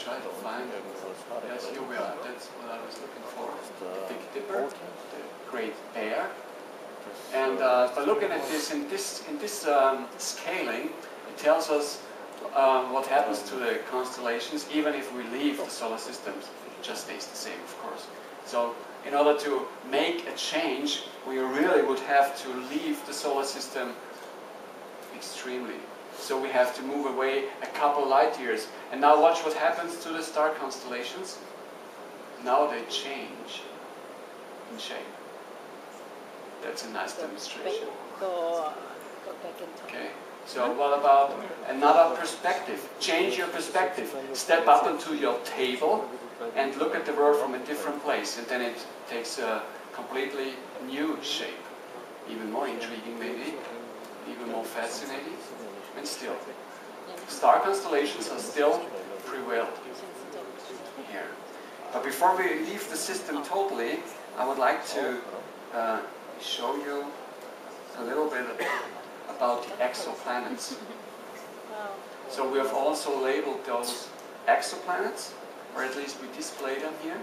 try to find it. Yes, here we are. That's what I was looking for. The Big Dipper, the Great Bear. And by looking at this in this scaling, it tells us what happens to the constellations, even if we leave the solar system. It just stays the same, of course. So in order to make a change, we really would have to leave the solar system extremely. So we have to move away a couple light years. And now watch what happens to the star constellations. Now they change in shape. That's a nice demonstration. Go back in time. Okay. So what about another perspective? Change your perspective. Step up into your table and look at the world from a different place. And then it takes a completely new shape. Even more intriguing maybe. Even more fascinating. And still, star constellations are still prevailed here. But before we leave the system totally, I would like to show you a little bit about the exoplanets. So we have also labeled those exoplanets, or at least we display them here.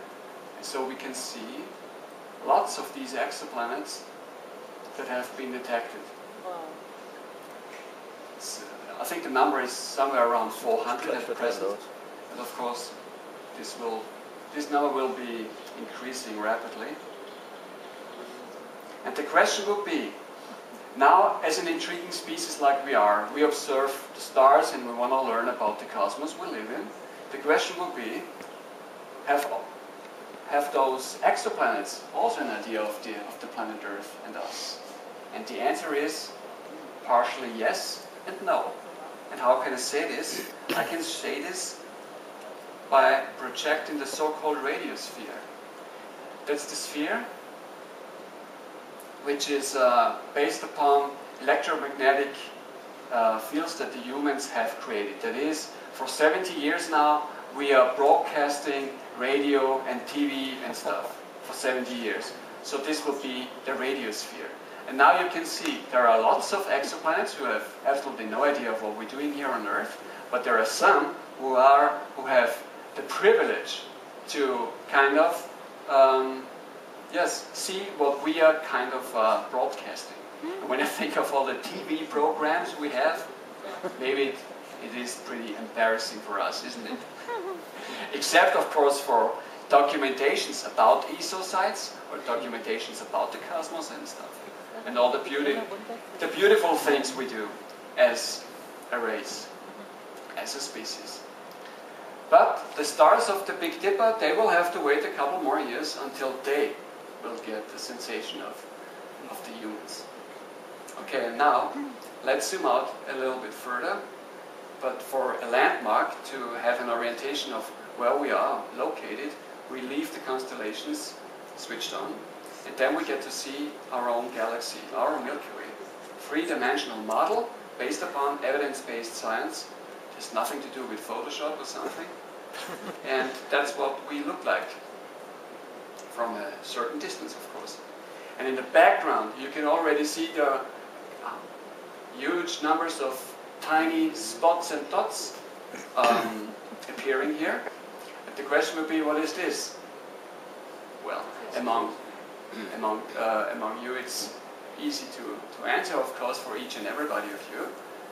So we can see lots of these exoplanets that have been detected. I think the number is somewhere around 400 at present, and of course this number will be increasing rapidly. And the question would be, now as an intriguing species like we are, we observe the stars and we want to learn about the cosmos we live in. The question would be, have those exoplanets also an idea of the planet Earth and us? And the answer is partially yes and no. And how can I say this? I can say this by projecting the so-called radiosphere. That's the sphere which is based upon electromagnetic fields that the humans have created. That is, for 70 years now, we are broadcasting radio and TV and stuff for 70 years. So this will be the radiosphere. And now you can see there are lots of exoplanets who have absolutely no idea of what we're doing here on Earth, but there are some who have the privilege to kind of see what we are kind of broadcasting. And when I think of all the TV programs we have, maybe it is pretty embarrassing for us, isn't it? Except, of course, for documentations about ESO sites or documentations about the cosmos and stuff. And all the beautiful things we do as a race, as a species. But the stars of the Big Dipper, they will have to wait a couple more years until they will get the sensation of the humans. Okay, and now let's zoom out a little bit further. But for a landmark to have an orientation of where we are located, we leave the constellations switched on. And then we get to see our own galaxy, our Milky Way. Three-dimensional model based upon evidence-based science. It has nothing to do with Photoshop or something. And that's what we look like from a certain distance, of course. And in the background, you can already see the huge numbers of tiny spots and dots appearing here. And the question would be, what is this? Well, among you, it's easy to answer, of course, for each and everybody of you.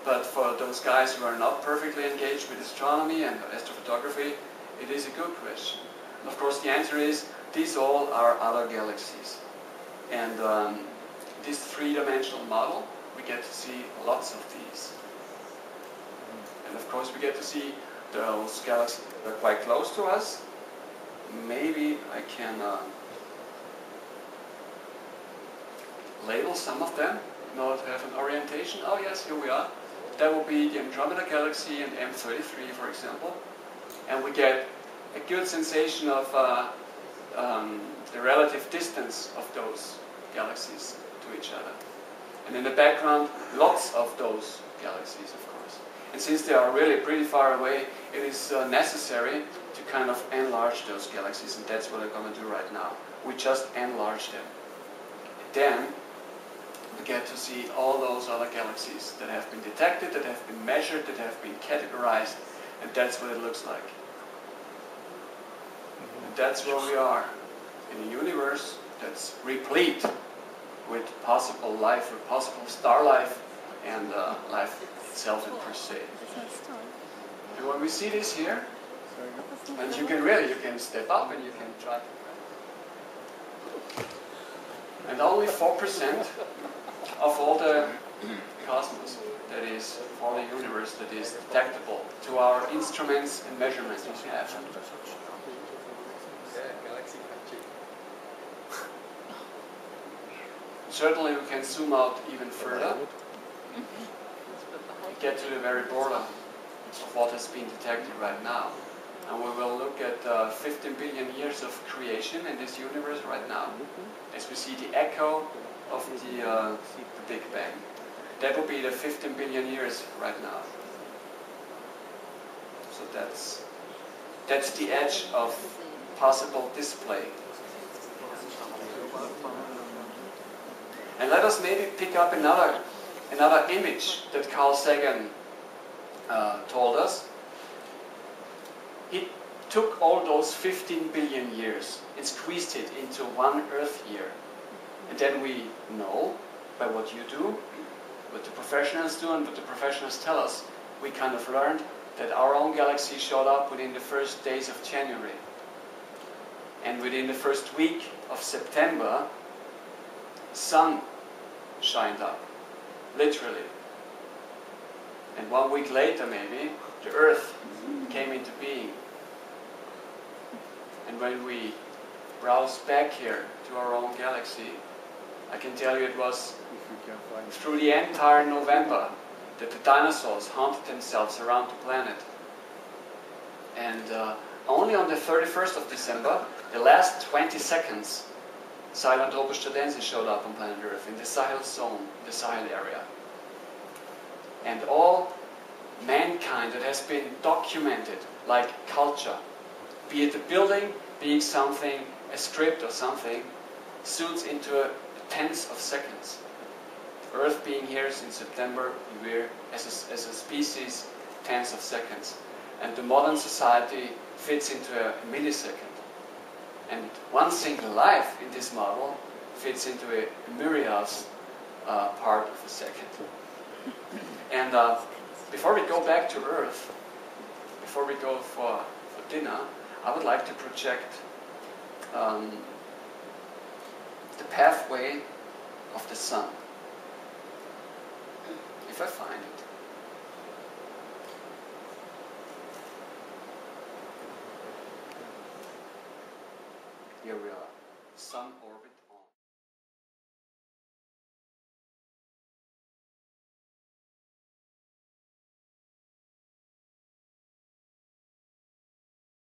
But for those guys who are not perfectly engaged with astronomy and astrophotography, it is a good question. And of course, the answer is, these all are other galaxies. And this three-dimensional model, we get to see lots of these. And of course, we get to see those galaxies that are quite close to us. Maybe I can label some of them in order to have an orientation. Oh yes, here we are. That will be the Andromeda Galaxy and M33, for example. And we get a good sensation of the relative distance of those galaxies to each other. And in the background, lots of those galaxies, of course. And since they are really pretty far away, it is necessary to kind of enlarge those galaxies, and that's what I'm going to do right now. We just enlarge them. And then we get to see all those other galaxies that have been detected, that have been measured, that have been categorized, and that's what it looks like. And that's where we are, in a universe that's replete with possible life, or possible star life, and life itself in per se. And when we see this here, and you can step up and you can try to. And only 4% of all the cosmos, that is, all the universe that is detectable to our instruments and measurements we have. Certainly we can zoom out even further, get to the very border of what has been detected right now. And we will look at 15 billion years of creation in this universe right now, as we see the echo of the Big Bang. That will be the 15 billion years right now. So that's the edge of possible display. And let us maybe pick up another image that Carl Sagan told us. He took all those 15 billion years and squeezed it into one Earth year. And then we know, by what you do, what the professionals do, and what the professionals tell us, we kind of learned that our own galaxy showed up within the first days of January. And within the first week of September, the sun shined up, literally. And 1 week later, maybe, the Earth came into being. And when we browse back here to our own galaxy, I can tell you it was through the entire November that the dinosaurs haunted themselves around the planet. And only on the 31st of December, the last 20 seconds, Sahelanthropus showed up on planet Earth in the Sahel zone, the Sahel area. And all mankind that has been documented, like culture, be it a building, being something, a script or something, suits into a tenth of seconds. Earth being here since September, we're as a species, tenths of seconds. And the modern society fits into a millisecond. And one single life in this model fits into a myriad's part of a second. And before we go back to Earth, before we go for dinner, I would like to project the pathway of the sun. If I find it. Here we are, sun orbiting.